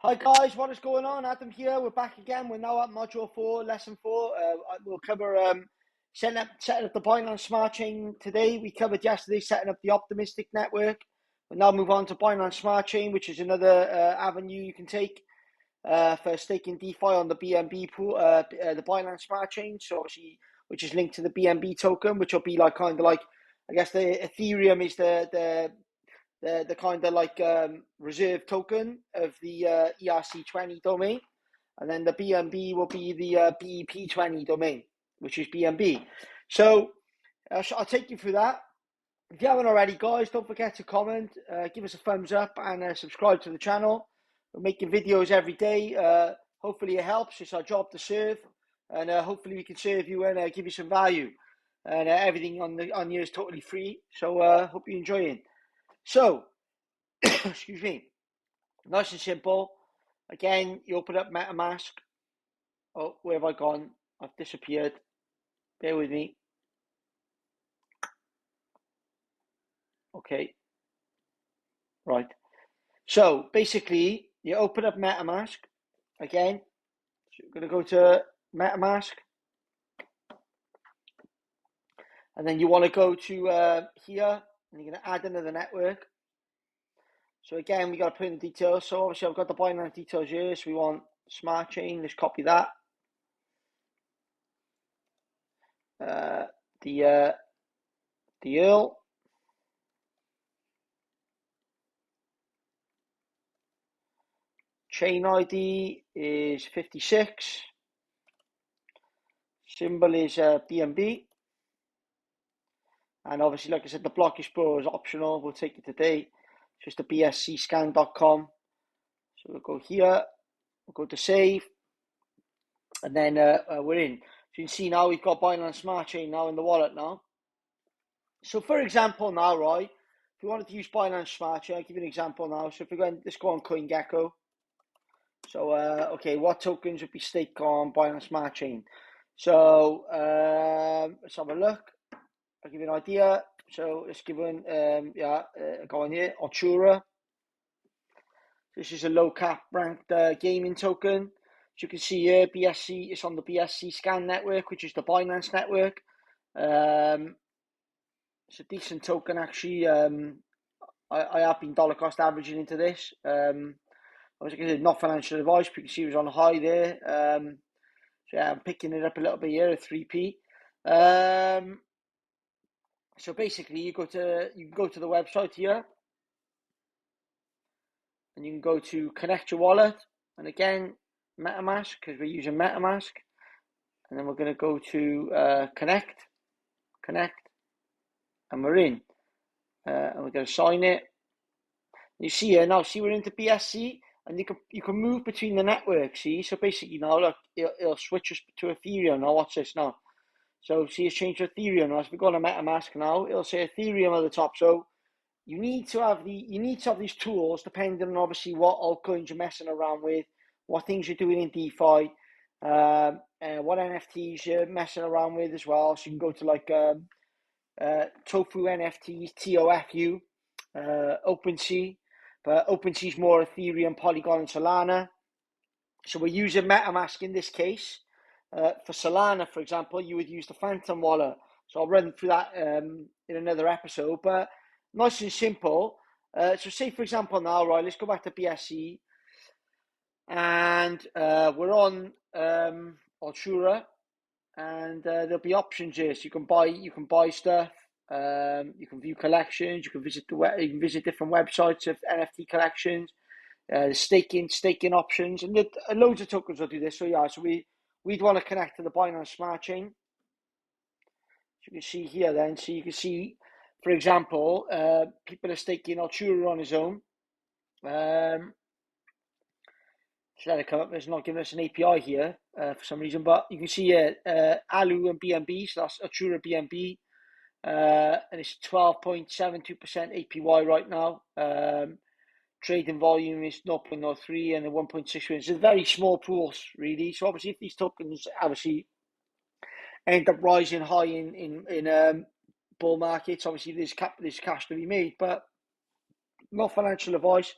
Hi guys, what is going on? Adam here. We're back again. We're now at module 4, lesson 4. We'll cover setting up the Binance Smart Chain today. We covered yesterday setting up the optimistic network. We'll now move on to Binance Smart Chain, which is another avenue you can take for staking DeFi on the BNB pool, the Binance Smart Chain. So obviously, which is linked to the BNB token, which will be like kind of like, I guess the Ethereum is the kind of like reserve token of the ERC20 domain, and then the BNB will be the BEP20 domain, which is BNB. So I'll take you through that. If you haven't already, guys, don't forget to comment, give us a thumbs up, and subscribe to the channel. We're making videos every day. Hopefully it helps. It's our job to serve, and hopefully we can serve you and give you some value. And everything on here is totally free. So hope you're enjoying. So, excuse me, nice and simple. Again, you open up MetaMask. Oh, where have I gone? I've disappeared. Bear with me. Okay. Right. So, basically, you open up MetaMask. Again, so you're going to go to MetaMask. And then you want to go to here. And you're going to add another network. So again, we got to put in the details. So obviously I've got the Binance details here. So we want Smart Chain. Let's copy that. The URL. Chain ID is 56. Symbol is BNB. And obviously, like I said, the block explorer is optional. We'll take it today. Just the bscscan.com. So we'll go here. We'll go to save. And then we're in. So you can see now we've got Binance Smart Chain now in the wallet now. So for example now, right, if we wanted to use Binance Smart Chain, I'll give you an example now. So if we go, let's go on CoinGecko. So, okay, what tokens would be staked on Binance Smart Chain? So, let's have a look. I'll give you an idea. So, let's give one, go on here, Altura. This is a low cap ranked gaming token. As you can see here, BSC, it's on the BSC scan network, which is the Binance network. It's a decent token, actually. I have been dollar cost averaging into this. Obviously, not financial advice, but you can see it was on high there. So yeah, I'm picking it up a little bit here at 3p. So basically, you can go to the website here, and you can go to connect your wallet, and again MetaMask, because we're using MetaMask, and then we're going to go to connect, and we're in, and we're going to sign it. You see here now, see we're into BSC. And you can move between the networks, see? So basically now, look, it'll switch us to Ethereum. Now watch this now. So see, it's changed to Ethereum. Now, as we go to MetaMask now, it'll say Ethereum at the top. So you need to have these tools depending on obviously what altcoins you're messing around with, what things you're doing in DeFi, what NFTs you're messing around with as well. So you can go to like Tofu NFTs, TOFU, OpenSea. But OpenSea is more Ethereum, Polygon, and Solana. So we're using MetaMask in this case. For Solana, for example, you would use the Phantom wallet. So I'll run through that in another episode. But nice and simple. So say, for example, now, right, let's go back to BSC. And we're on Altura. And there'll be options here. So you can buy stuff. You can view collections. You can visit different websites of NFT collections. Staking options, and loads of tokens will do this. So yeah, so we'd want to connect to the Binance Smart Chain. So you can see here then. So you can see, for example, people are staking Altura on his own. So let it come up. It's not giving us an API here for some reason, but you can see here ALU and BNB. So that's Altura BNB. And it's 12.72% APY right now. Trading volume is 0.03 and a 1.6. So very small pools, really. So obviously, if these tokens obviously end up rising high in bull markets, obviously there's cash to be made, but not financial advice.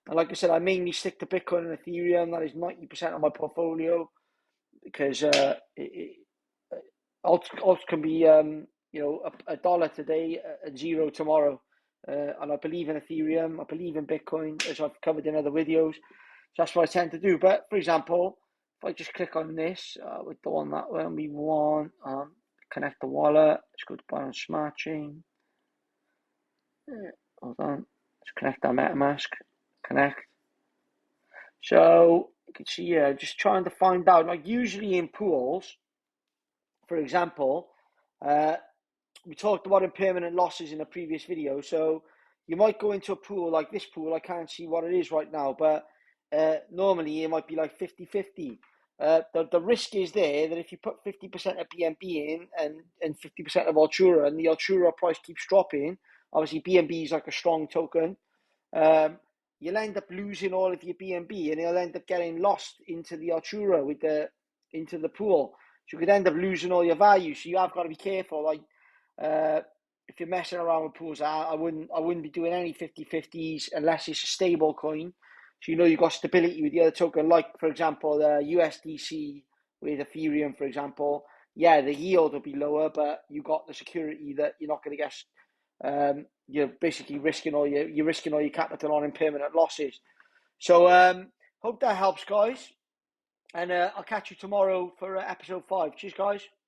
And like I said, I mainly stick to Bitcoin and Ethereum. That is 90% of my portfolio, because alts can be, a dollar today and zero tomorrow. And I believe in Ethereum. I believe in Bitcoin, as I've covered in other videos. So that's what I tend to do. But for example, if I just click on this, we don't want that one. We want connect the wallet. Let's go to Binance Smart Chain. Hold on. Let's connect our MetaMask. Connect. So you can see here, just trying to find out. Like usually in pools, for example, we talked about impermanent losses in a previous video. So you might go into a pool like this pool. I can't see what it is right now, but normally it might be like 50-50. The risk is there that if you put 50% of BNB in and 50% of Altura, and the Altura price keeps dropping, obviously BNB is like a strong token, you'll end up losing all of your BNB, and it'll end up getting lost into the Altura into the pool. So you could end up losing all your value. So you have got to be careful. Like if you're messing around with pools, I wouldn't be doing any 50-50s unless it's a stable coin. So you've got stability with the other token, like for example the USDC with Ethereum, for example. Yeah, the yield will be lower, but you got the security that you're not going to get. You're basically risking all your capital on impermanent losses. So hope that helps, guys. And I'll catch you tomorrow for episode 5. Cheers, guys.